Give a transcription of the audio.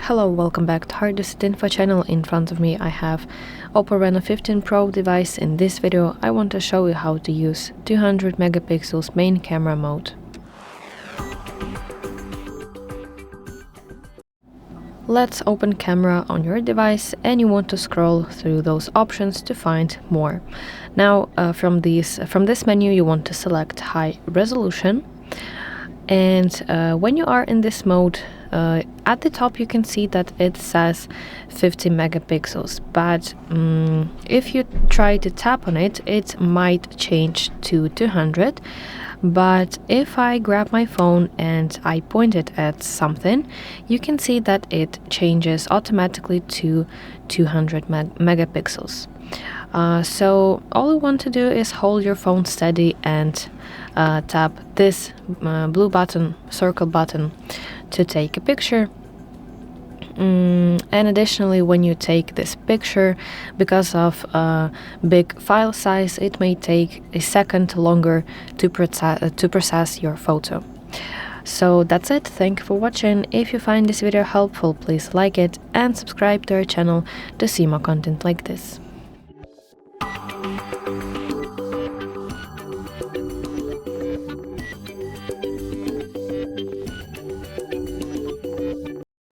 Hello, welcome back to HardReset.Info channel. In front of me I have OPPO Reno15 Pro device. In this video I want to show you how to use 200 megapixels main camera mode. Let's open camera on your device and you want to scroll through those options to find more. Now from this menu you want to select high resolution, and when you are in this mode, at the top you can see that it says 50 megapixels, but if you try to tap on it, it might change to 200. But if I grab my phone and I point it at something, you can see that it changes automatically to 200 megapixels. So all you want to do is hold your phone steady and tap this blue button, circle button, to take a picture. And additionally, when you take this picture, because of big file size, it may take a second longer to process your photo. So that's it. Thank you for watching. If you find this video helpful, please like it and subscribe to our channel to see more content like this.